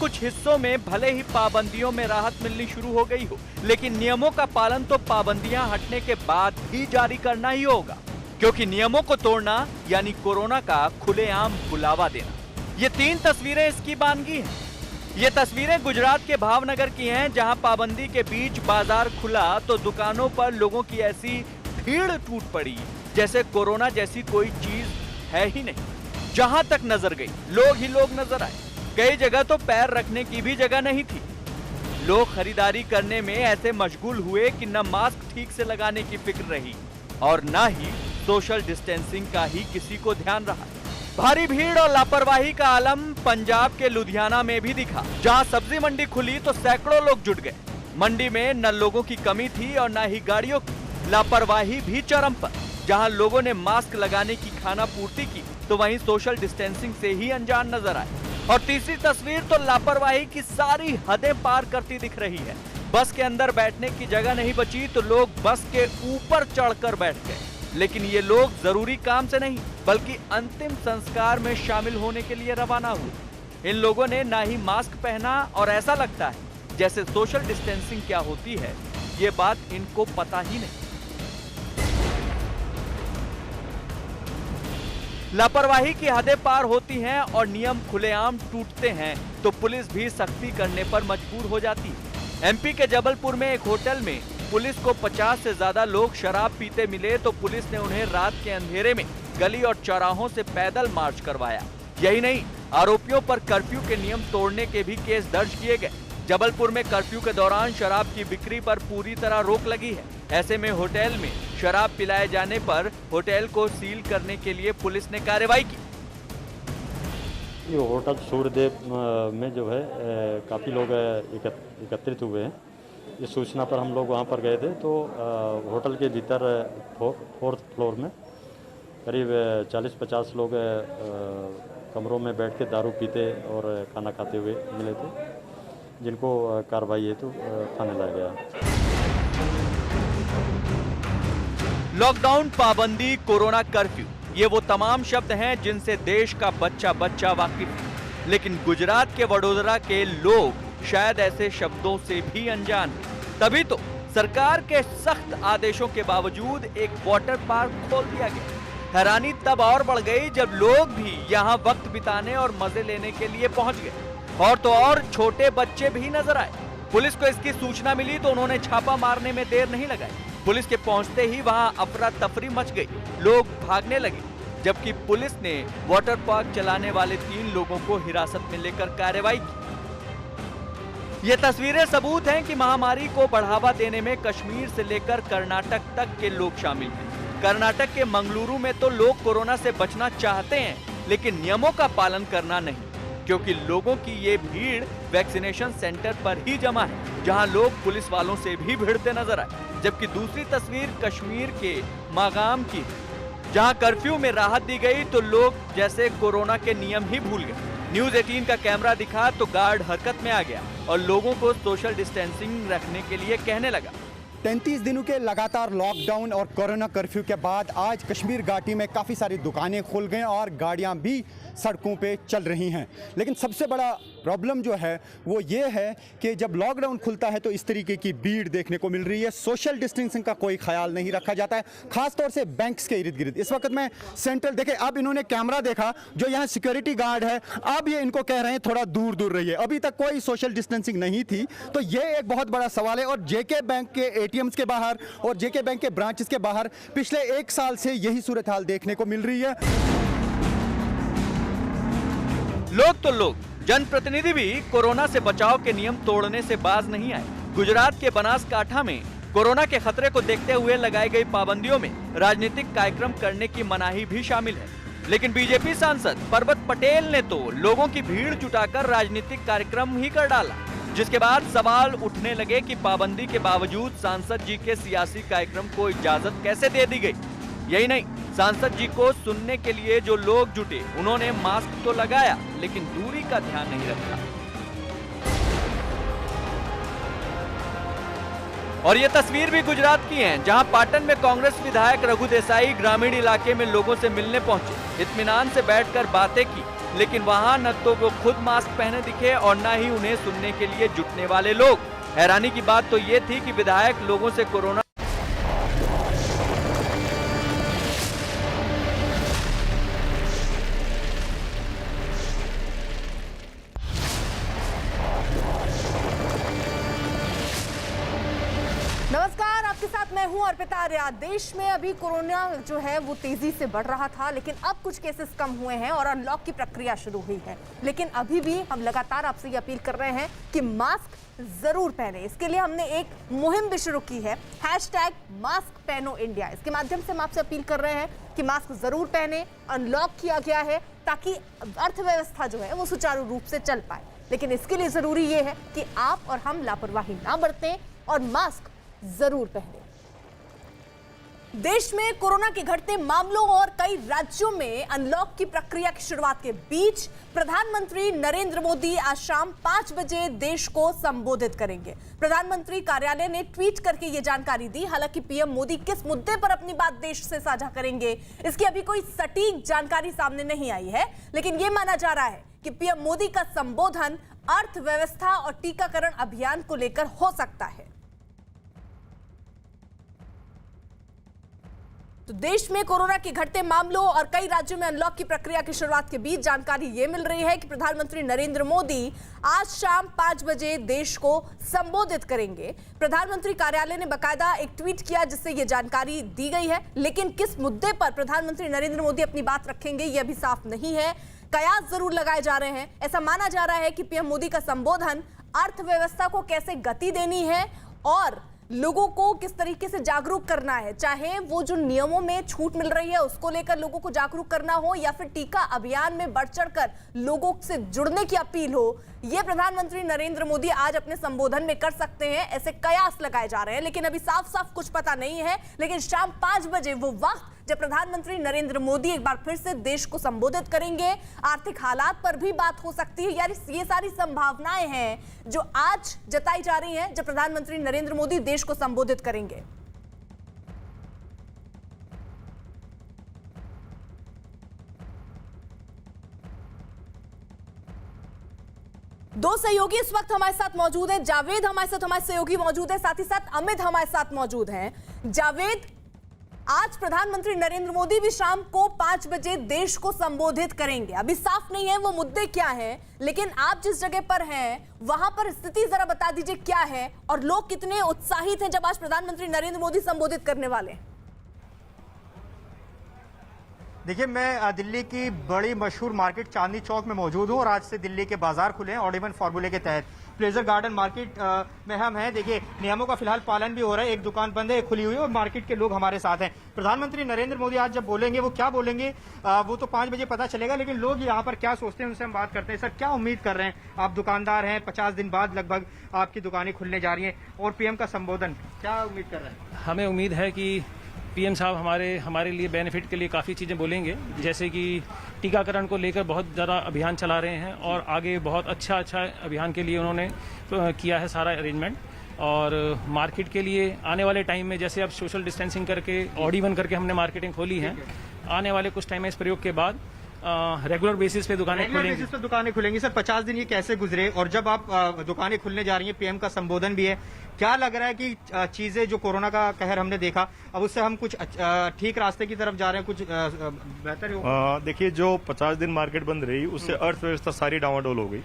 कुछ हिस्सों में भले ही पाबंदियों में राहत मिलनी शुरू हो गई हो, लेकिन नियमों का पालन तो पाबंदियां हटने के बाद भी जारी करना ही होगा, क्योंकि नियमों को तोड़ना यानी कोरोना का खुलेआम बुलावा देना। ये 3 तस्वीरें इसकी बानगी हैं। ये तस्वीरें गुजरात के भावनगर की हैं, जहां पाबंदी के बीच बाजार खुला तो दुकानों पर लोगों की ऐसी भीड़ टूट पड़ी जैसे कोरोना जैसी कोई चीज है ही नहीं। जहां तक नजर गई लोग ही लोग नजर आए। कई जगह तो पैर रखने की भी जगह नहीं थी। लोग खरीदारी करने में ऐसे मशगूल हुए कि न मास्क ठीक से लगाने की फिक्र रही और न ही सोशल डिस्टेंसिंग का ही किसी को ध्यान रहा। भारी भीड़ और लापरवाही का आलम पंजाब के लुधियाना में भी दिखा, जहां सब्जी मंडी खुली तो सैकड़ों लोग जुट गए। मंडी में न लोगों की कमी थी और न ही गाड़ियों की। लापरवाही भी चरम पर, जहां लोगों ने मास्क लगाने की खाना पूर्ति की तो वहीं सोशल डिस्टेंसिंग से ही अनजान नजर आए। और तीसरी तस्वीर तो लापरवाही की सारी हदें पार करती दिख रही है। बस के अंदर बैठने की जगह नहीं बची तो लोग बस के ऊपर चढ़कर बैठ गए, लेकिन ये लोग जरूरी काम से नहीं बल्कि अंतिम संस्कार में शामिल होने के लिए रवाना हुए। इन लोगों ने ना ही मास्क पहना और ऐसा लगता है जैसे सोशल डिस्टेंसिंग क्या होती है ये बात इनको पता ही नहीं। लापरवाही की हदें पार होती हैं और नियम खुलेआम टूटते हैं तो पुलिस भी सख्ती करने पर मजबूर हो जाती है। एमपी के जबलपुर में एक होटल में पुलिस को 50 से ज्यादा लोग शराब पीते मिले तो पुलिस ने उन्हें रात के अंधेरे में गली और चौराहों से पैदल मार्च करवाया। यही नहीं, आरोपियों पर कर्फ्यू के नियम तोड़ने के भी केस दर्ज किए गए। जबलपुर में कर्फ्यू के दौरान शराब की बिक्री पर पूरी तरह रोक लगी है। ऐसे में होटल में शराब पिलाए जाने पर होटल को सील करने के लिए पुलिस ने कार्रवाई की। ये होटल सूर्यदेव में जो है काफ़ी लोग एकत्रित हुए हैं। इस सूचना पर हम लोग वहाँ पर गए थे तो होटल के भीतर 4th फ्लोर में करीब 40-50 लोग कमरों में बैठ के दारू पीते और खाना खाते हुए मिले थे, जिनको कार्रवाई हेतु थाने लाया गया। लॉकडाउन, पाबंदी, कोरोना कर्फ्यू, ये वो तमाम शब्द हैं जिनसे देश का बच्चा बच्चा वाकिफ है, लेकिन गुजरात के वडोदरा के लोग शायद ऐसे शब्दों से भी अनजान हैं। तभी तो सरकार के सख्त आदेशों के बावजूद एक वाटर पार्क खोल दिया गया। हैरानी तब और बढ़ गई जब लोग भी यहाँ वक्त बिताने और मजे लेने के लिए पहुंच गए। और तो और छोटे बच्चे भी नजर आए। पुलिस को इसकी सूचना मिली तो उन्होंने छापा मारने में देर नहीं लगाई। पुलिस के पहुंचते ही वहां अफरा तफरी मच गई, लोग भागने लगे, जबकि पुलिस ने वाटर पार्क चलाने वाले 3 लोगों को हिरासत में लेकर कार्रवाई की। ये तस्वीरें सबूत हैं कि महामारी को बढ़ावा देने में कश्मीर से लेकर कर्नाटक तक के लोग शामिल हैं। कर्नाटक के मंगलुरु में तो लोग कोरोना से बचना चाहते हैं, लेकिन नियमों का पालन करना नहीं, क्योंकि लोगों की ये भीड़ वैक्सीनेशन सेंटर पर ही जमा है, जहां लोग पुलिस वालों से भी भिड़ते नजर आए। जबकि दूसरी तस्वीर कश्मीर के मागाम की, जहां कर्फ्यू में राहत दी गई तो लोग जैसे कोरोना के नियम ही भूल गए। न्यूज़ 18 का कैमरा दिखा तो गार्ड हरकत में आ गया और लोगों को सोशल डिस्टेंसिंग रखने के लिए कहने लगा। 33 दिनों के लगातार लॉकडाउन और कोरोना कर्फ्यू के बाद आज कश्मीर घाटी में काफ़ी सारी दुकानें खुल गई और गाड़ियां भी सड़कों पे चल रही हैं। लेकिन सबसे बड़ा प्रॉब्लम जो है वो ये है कि जब लॉकडाउन खुलता है तो इस तरीके की भीड़ देखने को मिल रही है। सोशल डिस्टेंसिंग का कोई ख्याल नहीं रखा जाता है, खासतौर से बैंक्स के इर्द गिर्द। इस वक्त मैं सेंट्रल देखे, अब इन्होंने कैमरा देखा, जो यहाँ सिक्योरिटी गार्ड है, अब ये इनको कह रहे हैं थोड़ा दूर दूर रहिए। अभी तक कोई सोशल डिस्टेंसिंग नहीं थी, तो ये एक बहुत बड़ा सवाल है। और जेके बैंक के एटीएम्स के बाहर और जेके बैंक के ब्रांचेस के बाहर पिछले 1 साल से यही सूरत हाल देखने को मिल रही है। लोग तो लोग, जनप्रतिनिधि भी कोरोना से बचाव के नियम तोड़ने से बाज नहीं आए। गुजरात के बनासकांठा में कोरोना के खतरे को देखते हुए लगाई गई पाबंदियों में राजनीतिक कार्यक्रम करने की मनाही भी शामिल है, लेकिन बीजेपी सांसद पर्वत पटेल ने तो लोगों की भीड़ जुटाकर राजनीतिक कार्यक्रम ही कर डाला, जिसके बाद सवाल उठने लगे कि पाबंदी के बावजूद सांसद जी के सियासी कार्यक्रम को इजाजत कैसे दे दी गई। यही नहीं, सांसद जी को सुनने के लिए जो लोग जुटे उन्होंने मास्क तो लगाया लेकिन दूरी का ध्यान नहीं रखा। और ये तस्वीर भी गुजरात की है, जहां पाटन में कांग्रेस विधायक रघु देसाई ग्रामीण इलाके में लोगों से मिलने पहुंचे, इत्मीनान से बैठकर बातें की, लेकिन वहां न तो वो खुद मास्क पहने दिखे और न ही उन्हें सुनने के लिए जुटने वाले लोग। हैरानी की बात तो ये थी कि विधायक लोगों से कोरोना नमस्कार, आपके साथ मैं हूं अर्पिता आर्या। देश में अभी कोरोना जो है वो तेजी से बढ़ रहा था, लेकिन अब कुछ केसेस कम हुए हैं और अनलॉक की प्रक्रिया शुरू हुई है। लेकिन अभी भी हम लगातार आपसे ये अपील कर रहे हैं कि मास्क जरूर पहने। इसके लिए हमने एक मुहिम भी शुरू की है, #मास्क-पहनो-इंडिया। इसके माध्यम से हम आपसे अपील कर रहे हैं कि मास्क जरूर पहने। अनलॉक किया गया है ताकि अर्थव्यवस्था जो है वो सुचारू रूप से चल पाए, लेकिन इसके लिए जरूरी ये है कि आप और हम लापरवाही ना बरतें और मास्क जरूर पहने। देश में कोरोना के घटते मामलों और कई राज्यों में अनलॉक की प्रक्रिया की शुरुआत के बीच प्रधानमंत्री नरेंद्र मोदी आज शाम 5 बजे देश को संबोधित करेंगे। प्रधानमंत्री कार्यालय ने ट्वीट करके ये जानकारी दी। हालांकि पीएम मोदी किस मुद्दे पर अपनी बात देश से साझा करेंगे, इसकी अभी कोई सटीक जानकारी सामने नहीं आई है, लेकिन यह माना जा रहा है कि पीएम मोदी का संबोधन अर्थव्यवस्था और टीकाकरण अभियान को लेकर हो सकता है। तो देश में कोरोना के घटते मामलों और कई राज्यों में अनलॉक की प्रक्रिया की शुरुआत के बीच जानकारी यह मिल रही है कि प्रधानमंत्री नरेंद्र मोदी आज शाम 5 बजे देश को संबोधित करेंगे। प्रधानमंत्री कार्यालय ने बकायदा एक ट्वीट किया जिससे यह जानकारी दी गई है, लेकिन किस मुद्दे पर प्रधानमंत्री नरेंद्र मोदी अपनी बात रखेंगे यह भी साफ नहीं है। कयास जरूर लगाए जा रहे हैं। ऐसा माना जा रहा है कि पीएम मोदी का संबोधन अर्थव्यवस्था को कैसे गति देनी है और लोगों को किस तरीके से जागरूक करना है, चाहे वो जो नियमों में छूट मिल रही है उसको लेकर लोगों को जागरूक करना हो या फिर टीका अभियान में बढ़ चढ़कर लोगों से जुड़ने की अपील हो। ये प्रधानमंत्री नरेंद्र मोदी आज अपने संबोधन में कर सकते हैं, ऐसे कयास लगाए जा रहे हैं, लेकिन अभी साफ साफ कुछ पता नहीं है। लेकिन शाम 5 बजे वो वक्त जब प्रधानमंत्री नरेंद्र मोदी एक बार फिर से देश को संबोधित करेंगे, आर्थिक हालात पर भी बात हो सकती है। यार ये सारी संभावनाएं हैं जो आज जताई जा रही हैं जब प्रधानमंत्री नरेंद्र मोदी देश को संबोधित करेंगे। दो सहयोगी इस वक्त हमारे साथ मौजूद हैं। जावेद हमारे सहयोगी मौजूद है, साथ ही साथ अमित हमारे साथ मौजूद हैं। जावेद, आज प्रधानमंत्री नरेंद्र मोदी भी शाम को 5 बजे देश को संबोधित करेंगे। अभी साफ नहीं है वो मुद्दे क्या हैं, लेकिन आप जिस जगह पर हैं वहां पर स्थिति जरा बता दीजिए क्या है और लोग कितने उत्साहित हैं जब आज प्रधानमंत्री नरेंद्र मोदी संबोधित करने वाले हैं। देखिए, मैं दिल्ली की बड़ी मशहूर मार्केट चांदनी चौक में मौजूद हूँ और आज से दिल्ली के बाजार खुले हैं ऑड-इवन फॉर्मूले के तहत। प्लेजर गार्डन मार्केट में हम हैं। देखिए, नियमों का फिलहाल पालन भी हो रहा है, एक दुकान बंद है, एक खुली हुई है और मार्केट के लोग हमारे साथ हैं। प्रधानमंत्री नरेंद्र मोदी आज जब बोलेंगे वो क्या बोलेंगे वो तो 5 बजे पता चलेगा, लेकिन लोग यहाँ पर क्या सोचते हैं उनसे हम बात करते हैं। सर, क्या उम्मीद कर रहे हैं? आप दुकानदार हैं, 50 दिन बाद लगभग आपकी दुकानें खुलने जा रही हैं और पीएम का संबोधन, क्या उम्मीद कर रहे हैं? हमें उम्मीद है कि पीएम साहब हमारे लिए बेनिफिट के लिए काफ़ी चीज़ें बोलेंगे, जैसे कि टीकाकरण को लेकर बहुत ज़्यादा अभियान चला रहे हैं और आगे बहुत अच्छा अभियान के लिए उन्होंने किया है सारा अरेंजमेंट। और मार्केट के लिए आने वाले टाइम में जैसे अब सोशल डिस्टेंसिंग करके ऑड-इवन करके हमने मार्केटिंग खोली है, आने वाले कुछ टाइम में इस प्रयोग के बाद रेगुलर बेसिस पे दुकानें खुलेंगी। सर, 50 दिन ये कैसे गुजरे और जब आप दुकानें खुलने जा रही हैं, पीएम का संबोधन भी है, क्या लग रहा है कि चीजें जो कोरोना का कहर हमने देखा अब उससे हम कुछ ठीक रास्ते की तरफ जा रहे हैं, कुछ बेहतर होगा? देखिए, जो 50 दिन मार्केट बंद रही उससे अर्थव्यवस्था सारी डावाडोल हो गई।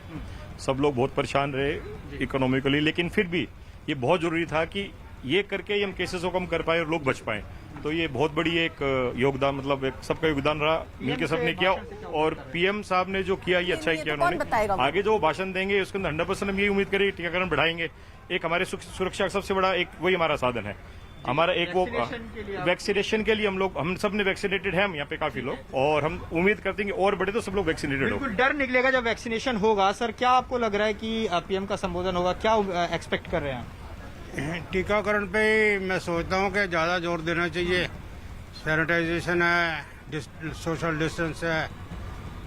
सब लोग बहुत परेशान रहे इकोनॉमिकली, लेकिन फिर भी ये बहुत जरूरी था कि ये करके ही हम केसेस को कम कर पाए और लोग बच पाए। तो ये बहुत बड़ी एक योगदान, मतलब एक सबका योगदान रहा, मिलकर सबने किया। और पीएम साहब ने जो किया ये अच्छा ही किया उन्होंने। आगे जो भाषण देंगे उसके अंदर 100% हम यही उम्मीद करें टीकाकरण बढ़ाएंगे। एक हमारे सुरक्षा का सबसे बड़ा एक वही हमारा साधन है। हमारा एक वो वैक्सीनेशन के लिए हम सब ने वैक्सीनेटेड है, हम यहाँ पे काफी लोग, और हम उम्मीद करते हैं कि और बड़े तो सब लोग वैक्सीनेटेड हो। डर निकलेगा जब वैक्सीनेशन होगा। सर, क्या आपको लग रहा है कि पीएम का संबोधन होगा, क्या एक्सपेक्ट कर रहे हैं? टीकाकरण पे मैं सोचता हूँ कि ज़्यादा जोर देना चाहिए। सैनिटाइजेशन है, सोशल डिस्टेंस है।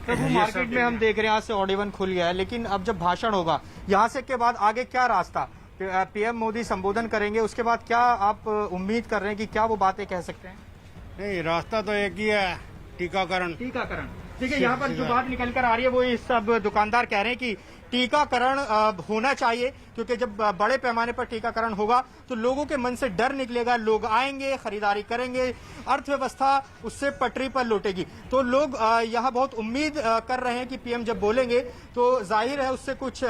तो वो मार्केट में हम देख रहे हैं आज से ऑड-इवन खुल गया है, लेकिन अब जब भाषण होगा यहाँ से के बाद आगे क्या रास्ता? पीएम मोदी संबोधन करेंगे, उसके बाद क्या आप उम्मीद कर रहे हैं कि क्या वो बातें कह सकते हैं? नहीं, रास्ता तो एक ही है, टीकाकरण। देखिए यहाँ पर जो बात निकल कर आ रही है वो इस सब दुकानदार कह रहे हैं कि टीकाकरण होना चाहिए, क्योंकि जब बड़े पैमाने पर टीकाकरण होगा तो लोगों के मन से डर निकलेगा, लोग आएंगे, खरीदारी करेंगे, अर्थव्यवस्था उससे पटरी पर लौटेगी। तो लोग यहाँ बहुत उम्मीद कर रहे हैं कि पीएम जब बोलेंगे तो जाहिर है उससे कुछ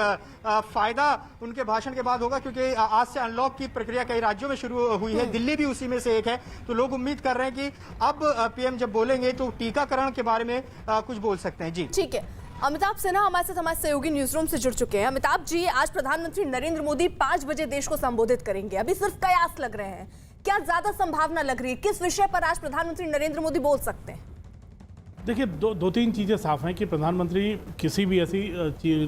फायदा उनके भाषण के बाद होगा, क्योंकि आज से अनलॉक की प्रक्रिया कई राज्यों में शुरू हुई है, दिल्ली भी उसी में से एक है। तो लोग उम्मीद कर रहे हैं कि अब पीएम जब बोलेंगे तो टीकाकरण के बारे में कुछ बोल सकते हैं। जी ठीक है, अमिताभ सिन्हा हमारे साथ हमारे सहयोगी न्यूज रूम से जुड़ चुके हैं। अमिताभ जी, आज प्रधानमंत्री नरेंद्र मोदी 5 बजे देश को संबोधित करेंगे, अभी सिर्फ कयास लग रहे हैं, क्या ज्यादा संभावना लग रही है, किस विषय पर आज प्रधानमंत्री नरेंद्र मोदी बोल सकते हैं? देखिए, दो तीन चीज़ें साफ हैं कि प्रधानमंत्री किसी भी ऐसी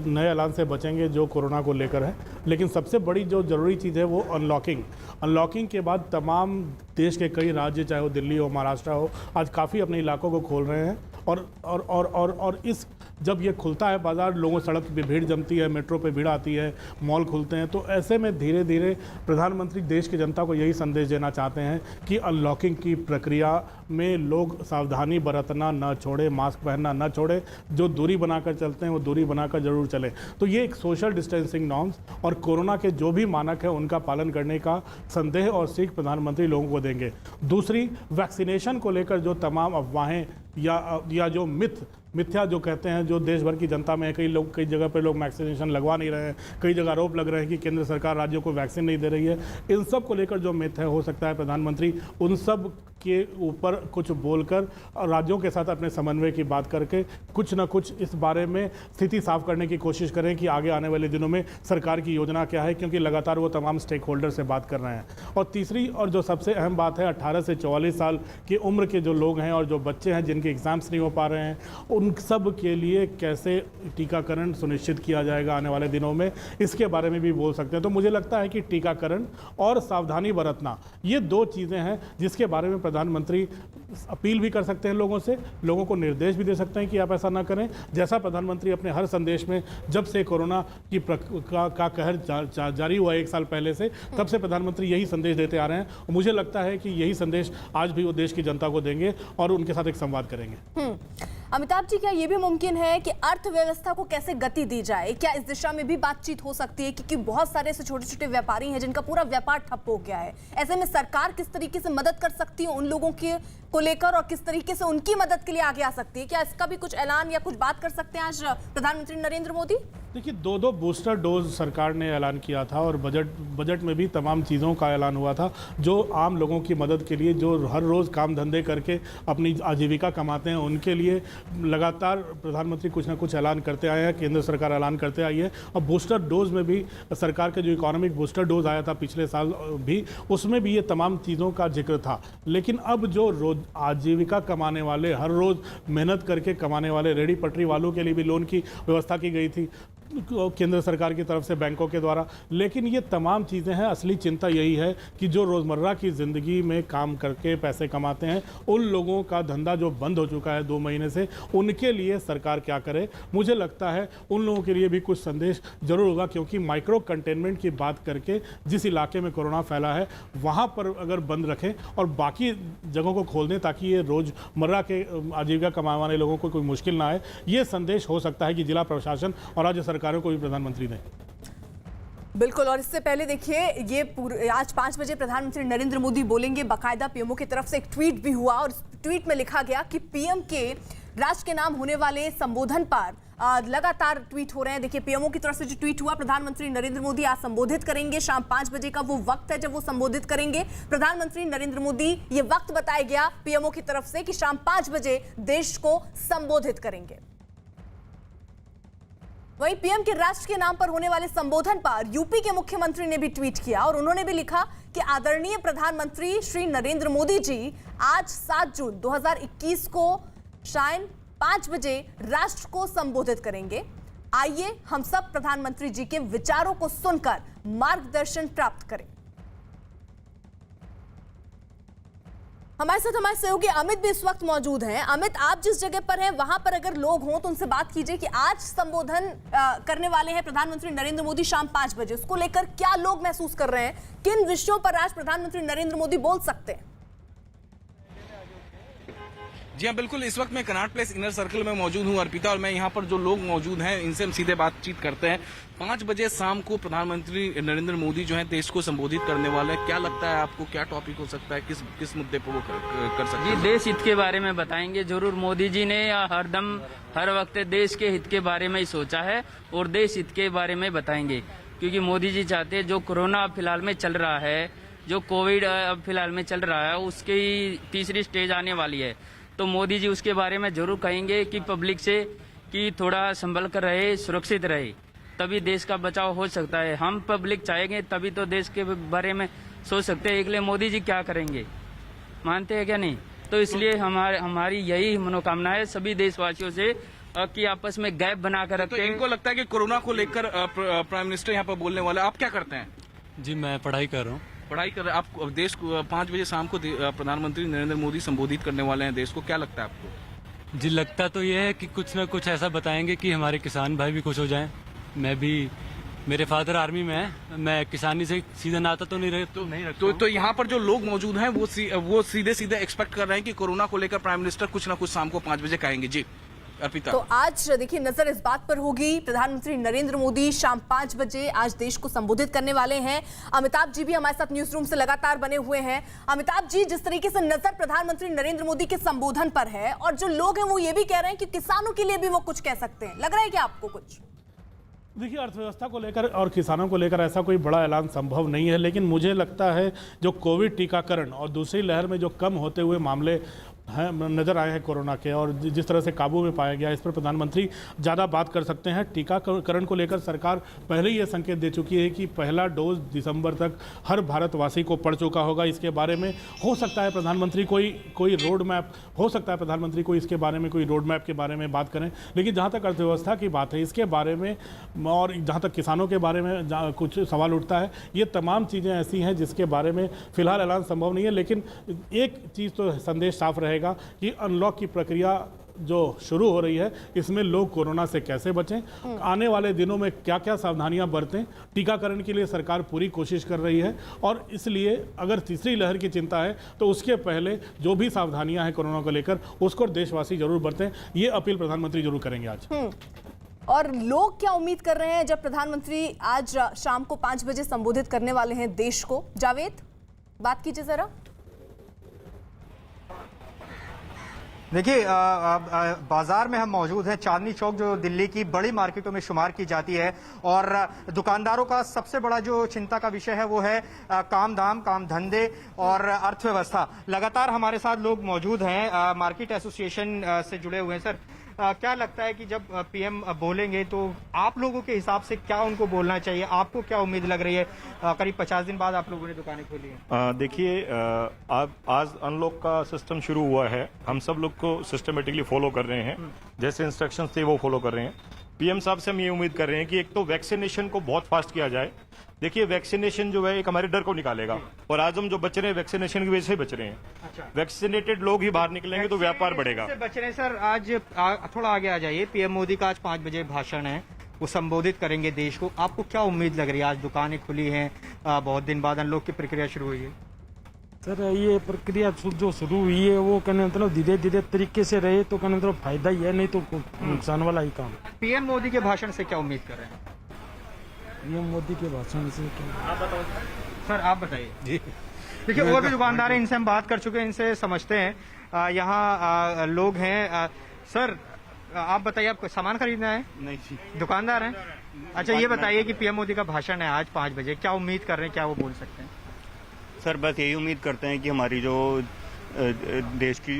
नए ऐलान से बचेंगे जो कोरोना को लेकर है, लेकिन सबसे बड़ी जो ज़रूरी चीज़ है वो अनलॉकिंग के बाद तमाम देश के कई राज्य, चाहे वो दिल्ली हो, महाराष्ट्र हो, आज काफ़ी अपने इलाकों को खोल रहे हैं और इस जब ये खुलता है बाज़ार, लोगों सड़क पे भीड़ जमती है, मेट्रो पे भीड़ आती है, मॉल खुलते हैं, तो ऐसे में धीरे धीरे प्रधानमंत्री देश की जनता को यही संदेश देना चाहते हैं कि अनलॉकिंग की प्रक्रिया में लोग सावधानी बरतना न छोड़े, मास्क पहनना न छोड़े, जो दूरी बनाकर चलते हैं वो दूरी बनाकर जरूर चलें। तो ये एक सोशल डिस्टेंसिंग नॉर्म्स और कोरोना के जो भी मानक है उनका पालन करने का संदेह और सीख प्रधानमंत्री लोगों को देंगे। दूसरी, वैक्सीनेशन को लेकर जो तमाम अफवाहें या जो मिथ्या जो कहते हैं, जो देश भर की जनता में है, कई जगह पर लोग वैक्सीनेशन लगवा नहीं रहे हैं, कई जगह आरोप लग रहे हैं कि केंद्र सरकार राज्यों को वैक्सीन नहीं दे रही है, इन सब को लेकर जो मिथ है, हो सकता है प्रधानमंत्री उन सब के ऊपर कुछ बोलकर राज्यों के साथ अपने समन्वय की बात करके कुछ ना कुछ इस बारे में स्थिति साफ करने की कोशिश करें कि आगे आने वाले दिनों में सरकार की योजना क्या है, क्योंकि लगातार वो तमाम स्टेक होल्डर से बात कर रहे हैं। और तीसरी और जो सबसे अहम बात है, 18 से 44 साल की उम्र के जो लोग हैं और जो बच्चे हैं जिनके एग्जाम्स नहीं हो पा रहे हैं, उन सब के लिए कैसे टीकाकरण सुनिश्चित किया जाएगा आने वाले दिनों में, इसके बारे में भी बोल सकते हैं। तो मुझे लगता है कि टीकाकरण और सावधानी बरतना, ये दो चीज़ें हैं जिसके बारे में प्रधानमंत्री अपील भी कर सकते हैं लोगों से, लोगों को निर्देश भी दे सकते हैं कि आप ऐसा ना करें, जैसा प्रधानमंत्री अपने हर संदेश में, जब से कोरोना की का कहर जारी हुआ 1 साल पहले से, तब से प्रधानमंत्री यही संदेश देते आ रहे हैं। और मुझे लगता है कि यही संदेश आज भी वो देश की जनता को देंगे और उनके साथ एक संवाद करेंगे। अमिताभ जी, क्या ये भी मुमकिन है कि अर्थव्यवस्था को कैसे गति दी जाए, क्या इस दिशा में भी बातचीत हो सकती है, क्योंकि बहुत सारे ऐसे छोटे छोटे व्यापारी हैं जिनका पूरा व्यापार ठप हो गया है, ऐसे में सरकार किस तरीके से मदद कर सकती है उन लोगों को लेकर और किस तरीके से उनकी मदद के लिए आगे आ सकती है, क्या इसका भी कुछ ऐलान या कुछ बात कर सकते हैं आज प्रधानमंत्री नरेंद्र मोदी? देखिए, 2 बूस्टर डोज सरकार ने ऐलान किया था और बजट में भी तमाम चीज़ों का ऐलान हुआ था जो आम लोगों की मदद के लिए, जो हर रोज़ काम धंधे करके अपनी आजीविका कमाते हैं, उनके लिए लगातार प्रधानमंत्री कुछ ना कुछ ऐलान करते आए हैं, केंद्र सरकार ऐलान करते आई है। और बूस्टर डोज में भी सरकार के जो इकोनॉमिक बूस्टर डोज आया था पिछले साल भी, उसमें भी ये तमाम चीज़ों का जिक्र था। लेकिन अब जो रोज आजीविका कमाने वाले, हर रोज़ मेहनत करके कमाने वाले रेहड़ी पटरी वालों के लिए भी लोन की व्यवस्था की गई थी केंद्र सरकार की तरफ से, बैंकों के द्वारा। लेकिन ये तमाम चीज़ें हैं, असली चिंता यही है कि जो रोज़मर्रा की ज़िंदगी में काम करके पैसे कमाते हैं, उन लोगों का धंधा जो बंद हो चुका है 2 महीने से, उनके लिए सरकार क्या करे। मुझे लगता है उन लोगों के लिए भी कुछ संदेश जरूर होगा, क्योंकि माइक्रो कंटेनमेंट की बात करके जिस इलाके में कोरोना फैला है वहाँ पर अगर बंद रखें और बाकी जगहों को खोल दें ताकि ये रोज़मर्रा के आजीविका कमाने वाले लोगों को कोई मुश्किल ना आए, ये संदेश हो सकता है कि जिला प्रशासन और राज्य सरकारों को भी प्रधानमंत्री ने। बिल्कुल, और इससे पहले देखिए, ये आज 5 बजे प्रधानमंत्री नरेंद्र मोदी बोलेंगे, बाकायदा पीएमओ की तरफ से एक ट्वीट भी हुआ और ट्वीट में लिखा गया कि पीएम के राष्ट्र के नाम होने वाले संबोधन पर लगातार ट्वीट हो रहे हैं। देखिए, पीएमओ की तरफ से जो ट्वीट हुआ, प्रधानमंत्री नरेंद्र मोदी आज संबोधित करेंगे, शाम 5 बजे का वो वक्त है जब वो संबोधित करेंगे। प्रधानमंत्री नरेंद्र मोदी, ये वक्त बताया गया पीएमओ की तरफ से कि शाम 5 बजे देश को संबोधित करेंगे। वहीं पीएम के राष्ट्र के नाम पर होने वाले संबोधन पर यूपी के मुख्यमंत्री ने भी ट्वीट किया और उन्होंने भी लिखा कि आदरणीय प्रधानमंत्री श्री नरेंद्र मोदी जी आज 7 जून 2021 को शाम 5 बजे राष्ट्र को संबोधित करेंगे। आइए हम सब प्रधानमंत्री जी के विचारों को सुनकर मार्गदर्शन प्राप्त करें। हमारे साथ हमारे सहयोगी अमित भी इस वक्त मौजूद हैं। अमित, आप जिस जगह पर हैं वहां पर अगर लोग हों तो उनसे बात कीजिए कि आज संबोधन करने वाले हैं प्रधानमंत्री नरेंद्र मोदी शाम 5 बजे, उसको लेकर क्या लोग महसूस कर रहे हैं, किन विषयों पर आज प्रधानमंत्री नरेंद्र मोदी बोल सकते हैं? जी हाँ, बिल्कुल। इस वक्त मैं कनॉट प्लेस इनर सर्कल में मौजूद हूँ अर्पिता, और मैं यहाँ पर जो लोग मौजूद हैं इनसे हम सीधे बातचीत करते हैं। 5 बजे शाम को प्रधानमंत्री नरेंद्र मोदी जो है देश को संबोधित करने वाले हैं। क्या लगता है आपको, क्या टॉपिक हो सकता है, किस मुद्दे पर वो कर सकते हैं? जी, देश हित के बारे में बताएंगे जरूर। मोदी जी ने हरदम हर वक्त देश के हित के बारे में ही सोचा है और देश हित के बारे में बताएंगे, क्योंकि मोदी जी चाहते हैं जो कोरोना फिलहाल में चल रहा है, जो कोविड अब फिलहाल में चल रहा है, उसकी तीसरी स्टेज आने वाली है, तो मोदी जी उसके बारे में जरूर कहेंगे कि पब्लिक से कि थोड़ा संभल कर रहे, सुरक्षित रहे, तभी देश का बचाव हो सकता है। हम पब्लिक चाहेंगे तभी तो देश के बारे में सोच सकते हैं। इसलिए मोदी जी क्या करेंगे, मानते हैं क्या नहीं? तो इसलिए हमारी यही मनोकामना है सभी देशवासियों से कि आपस में गैप बना कर रखें। तो इनको लगता है कि कोरोना को लेकर प्राइम मिनिस्टर यहाँ पर बोलने वाले, आप क्या करते हैं? जी, मैं पढ़ाई कर रहा हूँ। पढ़ाई कर रहे हैं आप? देश को 5 बजे शाम को प्रधानमंत्री नरेंद्र मोदी संबोधित करने वाले हैं देश को, क्या लगता है आपको? जी, लगता तो ये है कि कुछ ना कुछ ऐसा बताएंगे कि हमारे किसान भाई भी खुश हो जाएं। मैं भी, मेरे फादर आर्मी में है, मैं किसानी से सीधा नाता तो नहीं रखता। तो यहाँ पर जो लोग मौजूद हैं वो सीधे एक्सपेक्ट कर रहे हैं कि कोरोना को लेकर प्राइम मिनिस्टर कुछ ना कुछ शाम को 5 बजे कहेंगे। जी अर्पिता। तो आज देखिए नजर इस बात पर होगी, प्रधानमंत्री नरेंद्र मोदी शाम 5 बजे आज देश को संबोधित करने वाले हैं। अमिताभ जी भी हमारे साथ न्यूज रूम से लगातार बने हुए हैं। अमिताभ जी, जिस तरीके से नजर प्रधानमंत्री नरेंद्र मोदी के संबोधन पर है और जो लोग हैं वो ये भी कह रहे हैं कि किसानों के लिए भी वो कुछ कह सकते हैं, लग रहा है क्या आपको कुछ? देखिए, अर्थव्यवस्था को लेकर और किसानों को लेकर ऐसा कोई बड़ा ऐलान संभव नहीं है, लेकिन मुझे लगता है जो कोविड टीकाकरण और दूसरी लहर में जो कम होते हुए मामले हैं नज़र आए हैं कोरोना के, और जिस तरह से काबू में पाया गया, इस पर प्रधानमंत्री ज़्यादा बात कर सकते हैं। टीकाकरण को लेकर सरकार पहले ही ये संकेत दे चुकी है कि पहला डोज दिसंबर तक हर भारतवासी को पड़ चुका होगा। इसके बारे में हो सकता है प्रधानमंत्री कोई रोड मैप, हो सकता है प्रधानमंत्री को इसके बारे में कोई रोड मैप के बारे में बात करें, लेकिन जहाँ तक अर्थव्यवस्था की बात है इसके बारे में, और जहाँ तक किसानों के बारे में कुछ सवाल उठता है, ये तमाम चीज़ें ऐसी हैं जिसके बारे में फिलहाल ऐलान संभव नहीं है। लेकिन एक चीज़ तो संदेश साफ रहेगा कि अनलॉक की प्रक्रिया जो शुरू हो रही है इसमें लोग कोरोना से कैसे बचें, आने वाले दिनों में क्या क्या सावधानियां बरतें। टीकाकरण के लिए सरकार पूरी कोशिश कर रही है, और इसलिए अगर तीसरी लहर की चिंता है तो उसके पहले जो भी सावधानियां हैं कोरोना को लेकर उसको देशवासी जरूर बरतें। ये अपील प्रधानमंत्री जरूर करेंगे आज। और लोग क्या उम्मीद कर रहे हैं जब प्रधानमंत्री आज शाम को 5 बजे संबोधित करने वाले हैं देश को? जावेद, बात कीजिए जरा। देखिए, बाजार में हम मौजूद हैं। चांदनी चौक जो दिल्ली की बड़ी मार्केटों में शुमार की जाती है, और दुकानदारों का सबसे बड़ा जो चिंता का विषय है वो है काम धाम, काम धंधे और अर्थव्यवस्था। लगातार हमारे साथ लोग मौजूद हैं, मार्केट एसोसिएशन से जुड़े हुए हैं। सर, क्या लगता है कि जब पीएम बोलेंगे तो आप लोगों के हिसाब से क्या उनको बोलना चाहिए? आपको क्या उम्मीद लग रही है? करीब 50 दिन बाद आप लोगों ने दुकानें खोली हैं। देखिए, आज अनलॉक का सिस्टम शुरू हुआ है, हम सब लोग को सिस्टमेटिकली फॉलो कर रहे हैं, जैसे इंस्ट्रक्शंस थे वो फॉलो कर रहे हैं। पीएम साहब से हम ये उम्मीद कर रहे हैं कि एक तो वैक्सीनेशन को बहुत फास्ट किया जाए। देखिए, वैक्सीनेशन जो है एक हमारे डर को निकालेगा, और आज हम जो बच रहे हैं वैक्सीनेशन की वजह से ही बच रहे हैं। अच्छा। वैक्सीनेटेड लोग ही बाहर निकलेंगे तो व्यापार बढ़ेगा। बच रहे हैं। सर, आज थोड़ा आगे आ जाइए। पीएम मोदी का आज 5 बजे भाषण है, वो संबोधित करेंगे देश को। आपको क्या उम्मीद लग रही है? आज दुकानें खुली हैं, बहुत दिन बाद अनलॉक की प्रक्रिया शुरू हुई है। सर, ये प्रक्रिया जो शुरू हुई है वो कहने मतलब धीरे धीरे तरीके से रहे तो कहने मतलब फायदा ही है, नहीं तो नुकसान वाला ही काम। पीएम मोदी के भाषण से क्या उम्मीद कर रहे हैं? पीएम मोदी के भाषण से क्या? आप बताओ सर, आप बताइए जी। देखिए, और भी दुकानदार हैं, इनसे हम बात कर चुके हैं, इनसे समझते हैं। यहाँ लोग हैं। सर, आप बताइए, आपको सामान खरीदना है? नहीं जी, दुकानदार हैं। अच्छा, ये बताइए कि पीएम मोदी का भाषण है आज 5 बजे, क्या उम्मीद कर रहे हैं, क्या वो बोल सकते हैं? सर, बस यही उम्मीद करते हैं कि हमारी जो देश की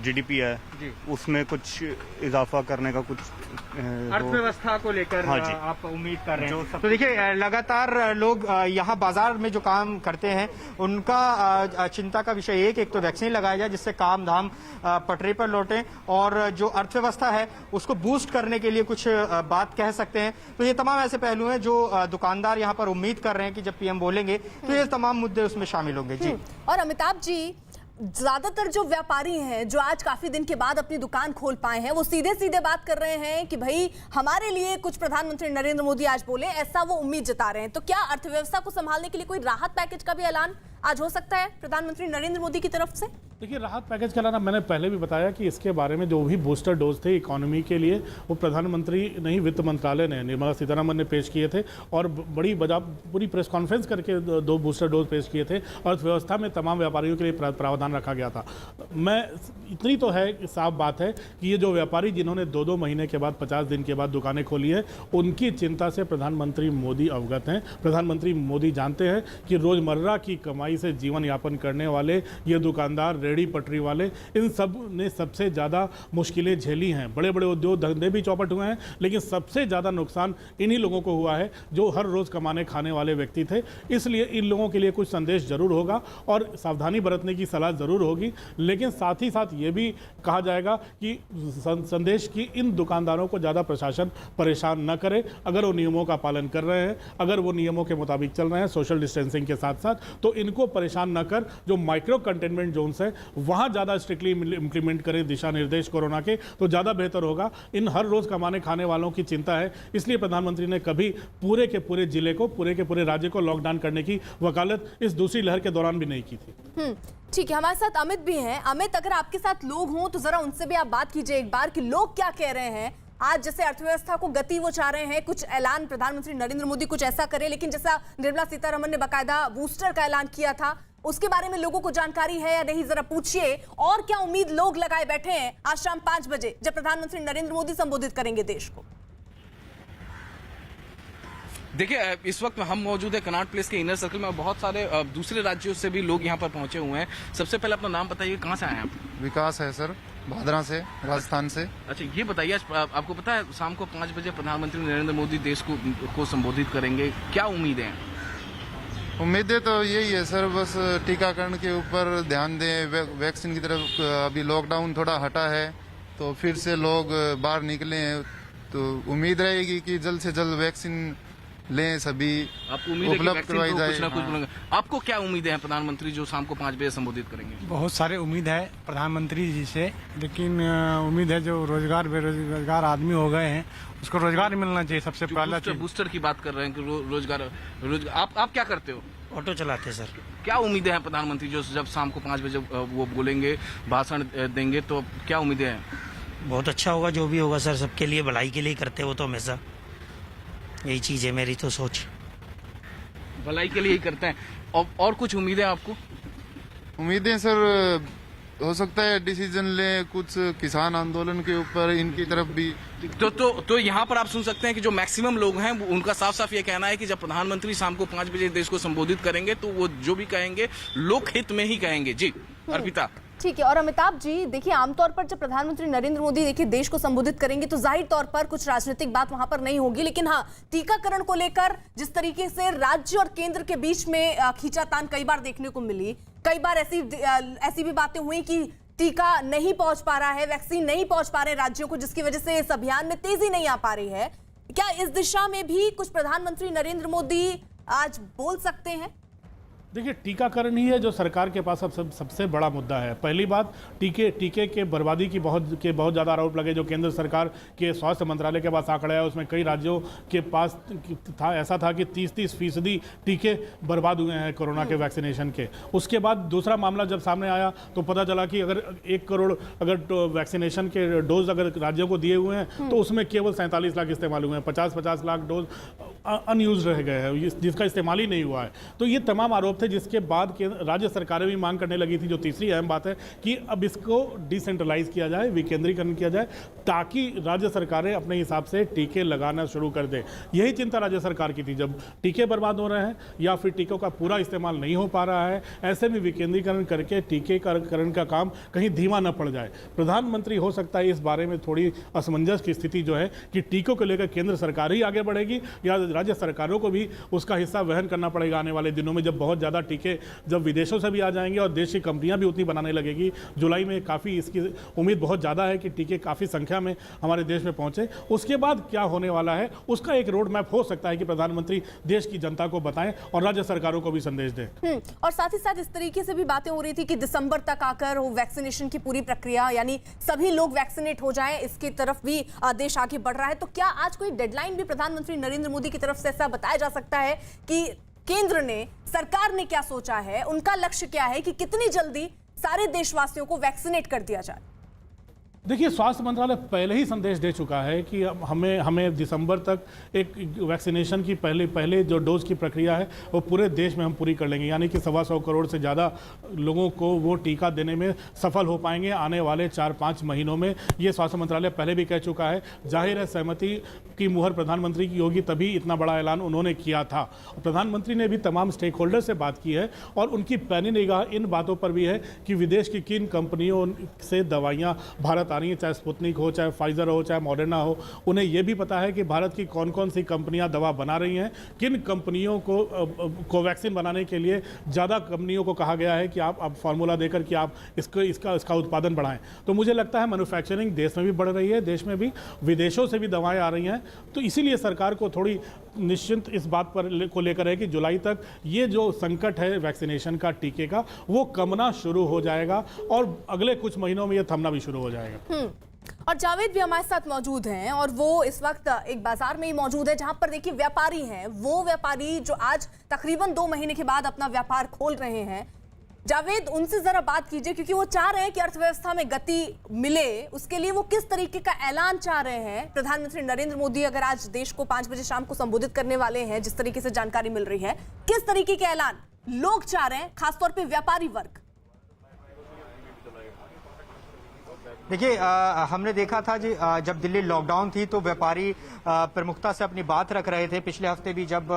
जीडीपी है उसमें कुछ इजाफा करने का, कुछ अर्थव्यवस्था को लेकर आप उम्मीद कर रहे हैं। तो देखिए, लगातार लोग यहाँ बाजार में जो काम करते हैं उनका चिंता का विषय एक तो वैक्सीन लगाया जाए जिससे काम धाम पटरी पर लौटे, और जो अर्थव्यवस्था है उसको बूस्ट करने के लिए कुछ बात कह सकते हैं। तो ये तमाम ऐसे पहलू हैं जो दुकानदार यहाँ पर उम्मीद कर रहे हैं कि जब पीएम बोलेंगे तो ये तमाम मुद्दे उसमें शामिल होंगे। जी। और अमिताभ जी, ज्यादातर जो व्यापारी हैं जो आज काफी दिन के बाद अपनी दुकान खोल पाए हैं वो सीधे सीधे बात कर रहे हैं कि भाई हमारे लिए कुछ प्रधानमंत्री नरेंद्र मोदी आज बोले, ऐसा वो उम्मीद जता रहे हैं। तो क्या अर्थव्यवस्था को संभालने के लिए कोई राहत पैकेज का भी ऐलान आज हो सकता है प्रधानमंत्री नरेंद्र मोदी की तरफ से? देखिए, राहत पैकेज का लाना, मैंने पहले भी बताया कि इसके बारे में जो भी बूस्टर डोज थे इकोनॉमी के लिए वो प्रधानमंत्री नहीं, वित्त मंत्रालय ने, निर्मला सीतारमण ने पेश किए थे और बड़ी पूरी प्रेस कॉन्फ्रेंस करके 2 बूस्टर डोज पेश किए थे। अर्थव्यवस्था में तमाम व्यापारियों के लिए प्रावधान रखा गया था। मैं इतनी तो है, साफ बात है कि ये जो व्यापारी जिन्होंने 2-2 महीने के बाद, 50 दिन के बाद दुकानें खोली हैं, उनकी चिंता से प्रधानमंत्री मोदी अवगत हैं। प्रधानमंत्री मोदी जानते हैं कि रोज़मर्रा की कमाई से जीवन यापन करने वाले ये दुकानदार, रेडी पटरी वाले, इन सब ने सबसे ज़्यादा मुश्किलें झेली हैं। बड़े बड़े उद्योग धंधे भी चौपट हुए हैं, लेकिन सबसे ज़्यादा नुकसान इन्हीं लोगों को हुआ है जो हर रोज़ कमाने खाने वाले व्यक्ति थे। इसलिए इन लोगों के लिए कुछ संदेश जरूर होगा और सावधानी बरतने की सलाह ज़रूर होगी, लेकिन साथ ही साथ ये भी कहा जाएगा कि संदेश की इन दुकानदारों को ज़्यादा प्रशासन परेशान न करे। अगर वो नियमों का पालन कर रहे हैं, अगर वो नियमों के मुताबिक चल रहे हैं सोशल डिस्टेंसिंग के साथ साथ, तो इनको परेशान न कर जो माइक्रो कंटेनमेंट जोन्स हैं वहाँ ज़्यादा स्ट्रिक्टली इम्प्लीमेंट करें दिशा निर्देश कोरोना के, तो ज़्यादा बेहतर होगा। इन हर रोज़ कमाने खाने वालों की चिंता है, इसलिए प्रधानमंत्री ने कभी पूरे के पूरे जिले को, पूरे के पूरे राज्य को लॉकडाउन करने की वकालत इस दूसरी लहर के दौरान भी नहीं की थी। ठीक है, हमारे साथ अमित भी हैं। अमित, अगर आपके साथ लोग हों तो जरा उनसे भी आप बात कीजिए एक बार कि लोग क्या कह रहे हैं। आज जैसे अर्थव्यवस्था को गति वो चाह रहे हैं, कुछ ऐलान प्रधानमंत्री नरेंद्र मोदी कुछ ऐसा करे, लेकिन जैसा निर्मला सीतारमण ने बाकायदा बूस्टर का ऐलान किया था, उसके बारे में लोगों को जानकारी है या नहीं, जरा पूछिए। और क्या उम्मीद लोग लगाए बैठे हैं आज शाम 5 बजे जब प्रधानमंत्री नरेंद्र मोदी संबोधित करेंगे देश को? देखिए, इस वक्त हम मौजूद है कनॉट प्लेस के इनर सर्कल में। बहुत सारे दूसरे राज्यों से भी लोग यहाँ पर पहुंचे हुए हैं। सबसे पहले अपना नाम बताइए, कहाँ से आए हैं आप? विकास है सर, भादरा से, राजस्थान से। अच्छा, ये बताइए, आपको पता है शाम को 5 बजे प्रधानमंत्री नरेंद्र मोदी देश को संबोधित करेंगे, क्या उम्मीदें हैं? उम्मीदें तो यही है सर, बस टीकाकरण के ऊपर ध्यान दें, वैक्सीन की तरफ। अभी लॉकडाउन थोड़ा हटा है तो फिर से लोग बाहर निकले हैं, तो उम्मीद रहेगी कि जल्द से जल्द वैक्सीन लें, सभी आपको उम्मीद उपलब्ध करवाई जाए। कुछ ना कुछ बोलेंगे। आपको क्या उम्मीदें हैं प्रधानमंत्री जो शाम को 5 बजे संबोधित करेंगे? बहुत सारे उम्मीद है प्रधानमंत्री जी से, लेकिन उम्मीद है जो रोजगार बेरोजगार आदमी हो गए हैं उसको रोजगार मिलना चाहिए सबसे पहला। बूस्टर की बात कर रहे हैं कि रोजगार। आप क्या करते हो? ऑटो चलाते सर। क्या उम्मीदें हैं प्रधानमंत्री जो जब शाम को 5 बजे वो बोलेंगे, भाषण देंगे, तो क्या उम्मीदें हैं? बहुत अच्छा होगा जो भी होगा सर, सबके लिए भलाई के लिए करते हो तो हमेशा, यही चीज है मेरी तो सोच। भलाई के लिए ही करते हैं। और कुछ उम्मीदें आपको? उम्मीदें सर, हो सकता है डिसीजन ले कुछ किसान आंदोलन के ऊपर, इनकी तरफ भी। तो यहाँ पर आप सुन सकते हैं कि जो मैक्सिमम लोग हैं उनका साफ साफ ये कहना है कि जब प्रधानमंत्री शाम को 5 बजे देश को संबोधित करेंगे तो वो जो भी कहेंगे लोकहित में ही कहेंगे। जी अर्पिता। ठीक है। और अमिताभ जी, देखिए आमतौर पर जब प्रधानमंत्री नरेंद्र मोदी देखिए देश को संबोधित करेंगे तो जाहिर तौर पर कुछ राजनीतिक बात वहां पर नहीं होगी, लेकिन हाँ, टीकाकरण को लेकर जिस तरीके से राज्य और केंद्र के बीच में खींचातान कई बार देखने को मिली, कई बार ऐसी भी बातें हुई कि टीका नहीं पहुंच पा रहा है, वैक्सीन नहीं पहुंच पा रहे राज्यों को, जिसकी वजह से इस अभियान में तेजी नहीं आ पा रही है। क्या इस दिशा में भी कुछ प्रधानमंत्री नरेंद्र मोदी आज बोल सकते हैं? देखिए, टीकाकरण ही है जो सरकार के पास अब सबसे बड़ा मुद्दा है। पहली बात, टीके के बर्बादी की बहुत ज़्यादा आरोप लगे जो केंद्र सरकार के स्वास्थ्य मंत्रालय के पास आंकड़ा है, उसमें कई राज्यों के पास ऐसा था कि 30% टीके बर्बाद हुए हैं कोरोना के वैक्सीनेशन के। उसके बाद दूसरा मामला जब सामने आया तो पता चला कि अगर 1 करोड़ अगर वैक्सीनेशन के डोज अगर राज्यों को दिए हुए हैं तो उसमें केवल 47 लाख इस्तेमाल हुए हैं, 50 लाख डोज अनयूज रह गए हैं जिसका इस्तेमाल ही नहीं हुआ है। तो ये तमाम आरोप थे, जिसके बाद राज्य सरकारें भी मांग करने लगी थी। जो तीसरी अहम बात है कि अब इसको डिसेंट्रलाइज किया जाए, विकेंद्रीकरण किया जाए, ताकि राज्य सरकारें अपने हिसाब से टीके लगाना शुरू कर दें। यही चिंता राज्य सरकार की थी। जब टीके बर्बाद हो रहे हैं या फिर टीकों का पूरा इस्तेमाल नहीं हो पा रहा है, ऐसे में विकेंद्रीकरण करके टीकेकरण का काम कहीं धीमा न पड़ जाए। प्रधानमंत्री हो सकता है इस बारे में थोड़ी असमंजस की स्थिति जो है कि टीकों को लेकर केंद्र सरकार ही आगे बढ़ेगी या राज्य सरकारों को भी उसका हिस्सा वहन करना पड़ेगा आने वाले दिनों में, जब बहुत ज़्यादा टीके जब विदेशों से भी आ जाएंगे और देश की कंपनियां भी उतनी बनाने लगेगी। जुलाई में काफ़ी इसकी उम्मीद बहुत ज़्यादा है कि टीके काफ़ी संख्या में हमारे देश में पहुँचे। उसके बाद क्या होने वाला है उसका एक रोड मैप हो सकता है कि प्रधानमंत्री देश की जनता को बताएं और राज्य सरकारों को भी संदेश दें। और साथ ही साथ इस तरीके से भी बातें हो रही थी कि दिसंबर तक आकर वो वैक्सीनेशन की पूरी प्रक्रिया यानी सभी लोग वैक्सीनेट हो जाएं, इसकी तरफ भी देश आगे बढ़ रहा है। तो क्या आज कोई डेडलाइन भी प्रधानमंत्री नरेंद्र मोदी की तरफ से ऐसा बताया जा सकता है कि केंद्र ने, सरकार ने क्या सोचा है, उनका लक्ष्य क्या है कि कितनी जल्दी सारे देशवासियों को वैक्सीनेट कर दिया जाए? देखिए, स्वास्थ्य मंत्रालय पहले ही संदेश दे चुका है कि हमें दिसंबर तक एक वैक्सीनेशन की पहले जो डोज की प्रक्रिया है वो पूरे देश में हम पूरी कर लेंगे, यानी कि 125 करोड़ से ज़्यादा लोगों को वो टीका देने में सफल हो पाएंगे आने वाले 4-5 महीनों में। ये स्वास्थ्य मंत्रालय पहले भी कह चुका है। जाहिर है सहमति की मुहर प्रधानमंत्री की होगी तभी इतना बड़ा ऐलान उन्होंने किया था। प्रधानमंत्री ने भी तमाम स्टेक होल्डर से बात की है और उनकी पैनी निगाह इन बातों पर भी है कि विदेश की किन कंपनियों से दवाइयाँ भारत आ रही हैं, चाहे स्पुतनिक हो, चाहे फाइजर हो, चाहे मॉडर्ना हो। उन्हें यह भी पता है कि भारत की कौन कौन सी कंपनियां दवा बना रही हैं, किन कंपनियों को कोवैक्सीन बनाने के लिए ज़्यादा कंपनियों को कहा गया है कि आप फार्मूला देकर कि आप इसका उत्पादन बढ़ाएं। तो मुझे लगता है मैन्युफैक्चरिंग देश में भी बढ़ रही है, देश में भी विदेशों से भी दवाएं आ रही हैं। तो इसीलिए सरकार को थोड़ी निश्चिंत इस बात पर को लेकर है कि जुलाई तक ये जो संकट है वैक्सीनेशन का, टीके का, वो कमना शुरू हो जाएगा और अगले कुछ महीनों में ये थमना भी शुरू हो जाएगा। और जावेद भी हमारे साथ मौजूद हैं और वो इस वक्त एक बाजार में ही मौजूद है जहां पर देखिए व्यापारी हैं, वो व्यापारी जो आज तकरीबन 2 महीने के बाद अपना व्यापार खोल रहे हैं। जावेद, उनसे जरा बात कीजिए क्योंकि वो चाह रहे हैं कि अर्थव्यवस्था में गति मिले, उसके लिए वो किस तरीके का ऐलान चाह रहे हैं। प्रधानमंत्री नरेंद्र मोदी अगर आज देश को 5 बजे शाम को संबोधित करने वाले हैं, जिस तरीके से जानकारी मिल रही है, किस तरीके के ऐलान लोग चाह रहे हैं, खासतौर पर व्यापारी वर्ग? देखिए, हमने देखा था जी, जब दिल्ली लॉकडाउन थी तो व्यापारी प्रमुखता से अपनी बात रख रहे थे। पिछले हफ्ते भी जब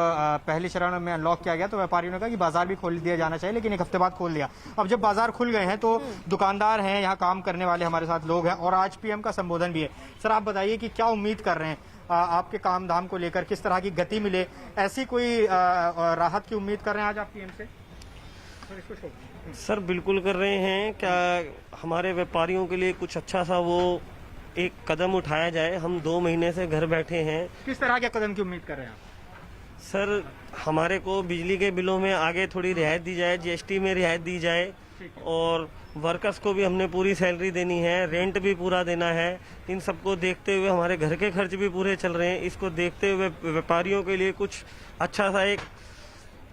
पहले चरण में अनलॉक किया गया तो व्यापारियों ने कहा कि बाजार भी खोल दिया जाना चाहिए, लेकिन एक हफ्ते बाद खोल दिया। अब जब बाजार खुल गए हैं तो दुकानदार हैं, यहाँ काम करने वाले हमारे साथ लोग हैं और आज पीएम का संबोधन भी है। सर, आप बताइए कि क्या उम्मीद कर रहे हैं आपके काम धाम को लेकर, किस तरह की गति मिले, ऐसी कोई राहत की उम्मीद कर रहे हैं आज आप पीएम से? सर, बिल्कुल कर रहे हैं। क्या हमारे व्यापारियों के लिए कुछ अच्छा सा वो एक कदम उठाया जाए। हम 2 महीने से घर बैठे हैं। किस तरह के कदम की उम्मीद कर रहे हैं आप? सर, हमारे को बिजली के बिलों में आगे थोड़ी रियायत दी जाए, जीएसटी में रियायत दी जाए और वर्कर्स को भी हमने पूरी सैलरी देनी है, रेंट भी पूरा देना है। इन सबको देखते हुए हमारे घर के खर्च भी पूरे चल रहे हैं। इसको देखते हुए व्यापारियों के लिए कुछ अच्छा सा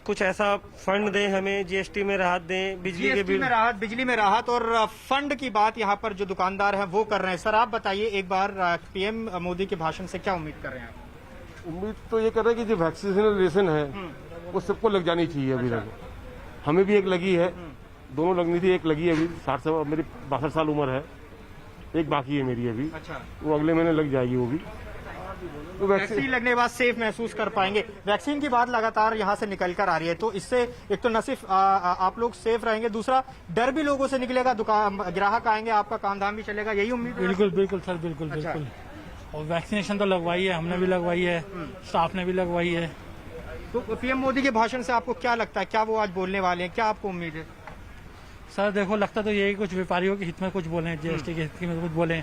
कुछ ऐसा फंड दें, हमें जीएसटी में राहत दें, बिजली के बिल में राहत, बिजली में राहत और फंड की बात यहाँ पर जो दुकानदार हैं वो कर रहे हैं। सर, आप बताइए एक बार पीएम मोदी के भाषण से क्या उम्मीद कर रहे हैं आप? उम्मीद तो ये कर रहे हैं कि जो वैक्सीनेशन है वो सबको लग जानी चाहिए। अभी तक हमें भी एक लगी है, दोनों लगनी थी, एक लगी है अभी 60 साल, मेरी 62 साल उम्र है, एक बाकी है मेरी अभी। अच्छा, वो अगले महीने लग जाएगी वो भी। तो वैक्सीन लगने के बाद सेफ महसूस कर पाएंगे। वैक्सीन की बात लगातार यहाँ से निकल कर आ रही है, तो इससे एक तो न सिर्फ आप लोग सेफ रहेंगे, दूसरा डर भी लोगों से निकलेगा, दुकान ग्राहक आएंगे, आपका काम धाम भी चलेगा, यही उम्मीद है? बिल्कुल बिल्कुल सर, बिल्कुल अच्छा। बिल्कुल। और वैक्सीनेशन तो लगवाई है, हमने भी लगवाई है, स्टाफ ने भी लगवाई है। तो पीएम मोदी के भाषण से आपको क्या लगता है, क्या वो आज बोलने वाले हैं, क्या आपको उम्मीद है? सर देखो, लगता तो यही कुछ व्यापारियों के हित में कुछ बोले, जीएसटी के हित में कुछ बोले,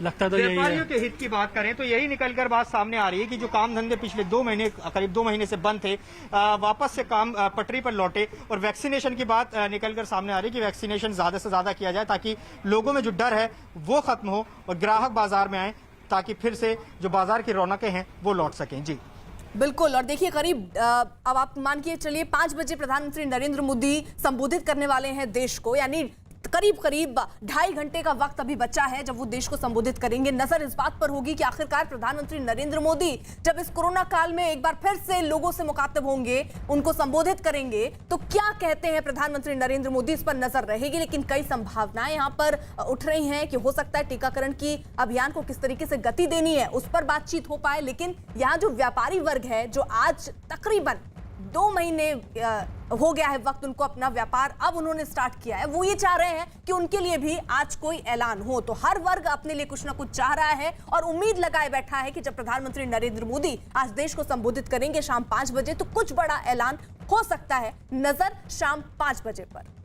लगता तो यही है। व्यापारियों के हित की बात करें तो यही निकलकर बात सामने आ रही है कि जो काम धंधे पिछले 2 महीने, करीब 2 महीने से बंद थे, वापस से काम पटरी पर लौटे और वैक्सीनेशन की बात निकलकर सामने आ रही है कि वैक्सीनेशन ज्यादा से ज्यादा किया जाए ताकि लोगों में जो डर है वो खत्म हो और ग्राहक बाजार में आए, ताकि फिर से जो बाजार की रौनकें हैं वो लौट सकें। जी बिल्कुल। और देखिए, करीब अब आप मान के चलिए 5 बजे प्रधानमंत्री नरेंद्र मोदी संबोधित करने वाले हैं देश को, यानी करीब 2.5 घंटे का वक्त अभी बचा है जब वो देश को संबोधित करेंगे। नजर इस बात पर होगी कि आखिरकार प्रधानमंत्री नरेंद्र मोदी जब इस कोरोना काल में एक बार फिर से लोगों से मुखातिब होंगे, उनको संबोधित करेंगे, तो क्या कहते हैं प्रधानमंत्री नरेंद्र मोदी, इस पर नजर रहेगी। लेकिन कई संभावनाएं यहाँ पर उठ रही हैं कि हो सकता है टीकाकरण की अभियान को किस तरीके से गति देनी है उस पर बातचीत हो पाए। लेकिन यहाँ जो व्यापारी वर्ग है, जो आज तकरीबन 2 महीने हो गया है वक्त उनको अपना व्यापार अब उन्होंने स्टार्ट किया है, वो ये चाह रहे हैं कि उनके लिए भी आज कोई ऐलान हो। तो हर वर्ग अपने लिए कुछ ना कुछ चाह रहा है और उम्मीद लगाए बैठा है कि जब प्रधानमंत्री नरेंद्र मोदी आज देश को संबोधित करेंगे शाम 5 बजे तो कुछ बड़ा ऐलान हो सकता है। नजर शाम 5 बजे पर।